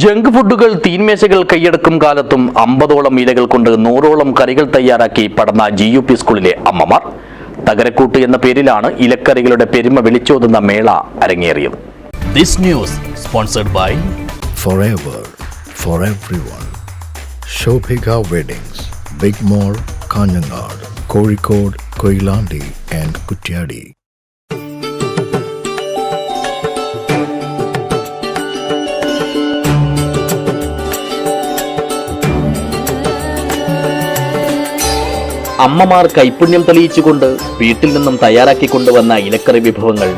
Junk ഫുഡുകൾ തീന്മേശകൾ കൈയടക്കും കാലത്തും 50ഓളം ഇലകൾ കൊണ്ട് 100ഓളം കറികൾ തയ്യാറാക്കി പടന്ന GUP സ്കൂളിലെ അമ്മമാർ. തകരക്കൂട്ട് എന്ന പേരിലാണ് ഇലക്കറികളുടെ പെരുമ വിളിച്ചോതുന്ന മേള അരങ്ങേറിയത്. This news sponsored by Forever for everyone. Shobhika Weddings, Big Mall, Kanjangad, Kozhikode, Koilandi and Kutyadi. അമ്മമാർ കൈപുണ്യം തെളിയിച്ചുകൊണ്ട് വീട്ടിൽ നിന്നും തയ്യാറാക്കിക്കൊണ്ടുവന്ന ഇലക്കറി വിഭവങ്ങൾ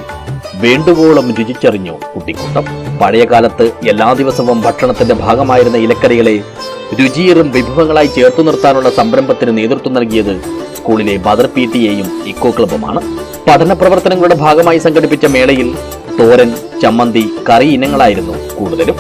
വേണ്ടുവോളം രുചിച്ചറിഞ്ഞു കുട്ടിക്കൂട്ടം. പഴയ കാലത്ത് എല്ലാ ദിവസവും ഭക്ഷണത്തിന്റെ ഭാഗമായിരുന്ന ഇലക്കറികളെ രുചിയേറും വിഭവങ്ങളായി ചേർത്തു നിർത്താനുള്ള സംരംഭത്തിന് നേതൃത്വം നൽകിയത് സ്കൂളിലെ ബദർ PTA-യും ഇക്കോ ക്ലബ്ബുമാണ്. പഠന പ്രവർത്തനങ്ങളുടെ ഭാഗമായി സംഘടിപ്പിച്ച മേളയിൽ തോരൻ, ചമ്മന്തി, കറി ഇനങ്ങളായിരുന്നു കൂടുതലും.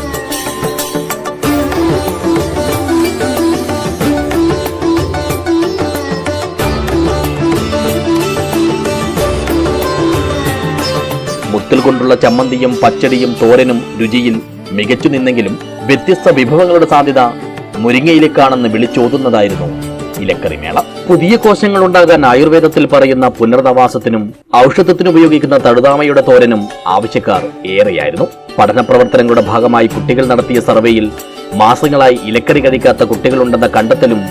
മുത്തൽ കൊണ്ടുള്ള ചമ്മന്തിയും പച്ചടിയും തോരനും രുചിയിൽ മികച്ചു നിന്നെങ്കിലും വ്യത്യസ്ത വിഭവങ്ങളുടെ സാധ്യത മുരിങ്ങയിലേക്കാണെന്ന് വിളിച്ചോതുന്നതായിരുന്നു ഇലക്കറി മേള. പുതിയ കോശങ്ങൾ ഉണ്ടാകാൻ ആയുർവേദത്തിൽ പറയുന്ന പുനർനവാസത്തിനും ഔഷധത്തിനും ഉപയോഗിക്കുന്ന തഴുതാമയുടെ തോരനും ആവശ്യക്കാർ ഏറെയായിരുന്നു. പഠന പ്രവർത്തനങ്ങളുടെ ഭാഗമായി കുട്ടികൾ നടത്തിയ സർവേയിൽ മാസങ്ങളായി ഇലക്കറി കഴിക്കാത്ത കുട്ടികളുണ്ടെന്ന കണ്ടെത്തലും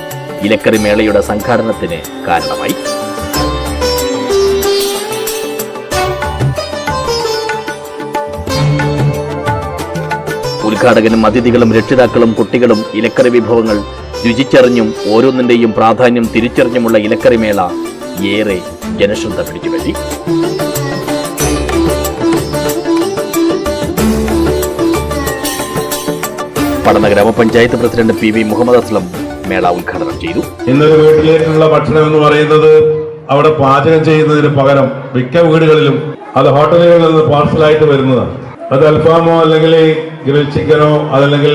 ഇലക്കറി മേളയുടെ സംഘാടനത്തിന് കാരണമായി. ഉദ്ഘാടകനും അതിഥികളും രക്ഷിതാക്കളും കുട്ടികളും ഇലക്കറി വിഭവങ്ങൾ രുചിച്ചറിഞ്ഞും ഓരോന്നിന്റെയും പ്രാധാന്യം തിരിച്ചറിഞ്ഞുമുള്ള ഇലക്കറി മേള ഏറെ ജനശ്രദ്ധ പിടിച്ചുപറ്റി. പടന്ന ഗ്രാമപഞ്ചായത്ത് പ്രസിഡന്റ് PV മുഹമ്മദ് അസ്ലം മേള ഉദ്ഘാടനം ചെയ്തു. ഇന്നൊരു വീട്ടിലേക്കുള്ള ഭക്ഷണം എന്ന് പറയുന്നത് അവിടെ പാചകം ചെയ്യുന്നതിന് പകരം മിക്ക വീടുകളിലും അത് ഹോട്ടലുകളിൽ നിന്ന് പാർസലായിട്ട് വരുന്നതാണ്. അത് അൽഫാമോ അല്ലെങ്കിൽ ഗ്രിൽ ചിക്കനോ അതല്ലെങ്കിൽ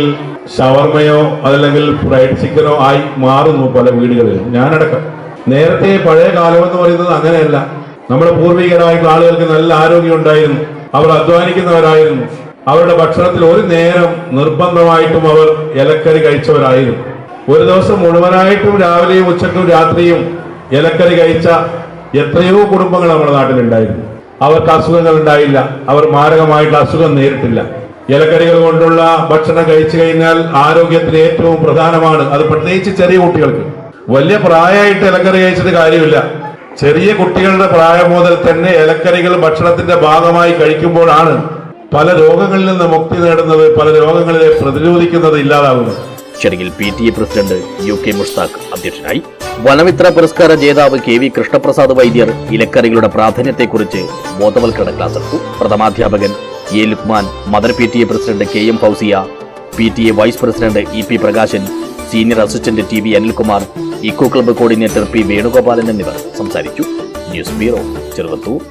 ഷവർമയോ അതല്ലെങ്കിൽ ഫ്രൈഡ് ചിക്കനോ ആയി മാറുന്നു പല വീടുകളിലും, ഞാനടക്കം. നേരത്തെ പഴയ കാലം എന്ന് പറയുന്നത് അങ്ങനെയല്ല. നമ്മുടെ പൂർവികരായിട്ടുള്ള ആളുകൾക്ക് നല്ല ആരോഗ്യം ഉണ്ടായിരുന്നു, അവർ അധ്വാനിക്കുന്നവരായിരുന്നു. അവരുടെ ഭക്ഷണത്തിൽ ഒരു നേരം നിർബന്ധമായിട്ടും അവർ ഇലക്കറി കഴിച്ചവരായിരുന്നു. ഒരു ദിവസം മുഴുവനായിട്ടും രാവിലെയും ഉച്ചക്കും രാത്രിയും ഇലക്കറി കഴിച്ച എത്രയോ കുടുംബങ്ങൾ നമ്മുടെ നാട്ടിലുണ്ടായിരുന്നു. അവർക്ക് അസുഖങ്ങൾ ഉണ്ടായില്ല, അവർ മാരകമായിട്ടുള്ള അസുഖം നേരിട്ടില്ല. ഇലക്കറികൾ കൊണ്ടുള്ള ഭക്ഷണം കഴിച്ചു കഴിഞ്ഞാൽ ആരോഗ്യത്തിന് ഏറ്റവും പ്രധാനമാണ്. അത് പ്രത്യേകിച്ച് ചെറിയ കുട്ടികൾക്ക്. വലിയ പ്രായമായിട്ട് ഇലക്കറി കഴിച്ചിട്ട് കാര്യമില്ല. ചെറിയ കുട്ടികളുടെ പ്രായം മുതൽ തന്നെ ഇലക്കറികൾ ഭക്ഷണത്തിന്റെ ഭാഗമായി കഴിക്കുമ്പോഴാണ് പല രോഗങ്ങളിൽ നിന്ന് മുക്തി നേടുന്നത്, പല രോഗങ്ങളെ പ്രതിരോധിക്കുന്നത് ഇല്ലാതാകുന്നത്. ചടങ്ങിൽ PTA പ്രസിഡന്റ് UK മുഷ്താഖ് അധ്യക്ഷനായി. വനമിത്ര പുരസ്കാര ജേതാവ് KV കൃഷ്ണപ്രസാദ് വൈദ്യർ ഇലക്കറികളുടെ പ്രാധാന്യത്തെക്കുറിച്ച് ബോധവൽക്കരണ ക്ലാസ് എടുത്തു. പ്രഥമാധ്യാപകൻ A Lukman, mother PTA president KM Fousiya, PTA vice president EP Prakashan, senior assistant TV Anilkumar, eco club coordinator P Venugopalan എന്നിവർ സംസാരിച്ചു. News bureau, Cheruvathur.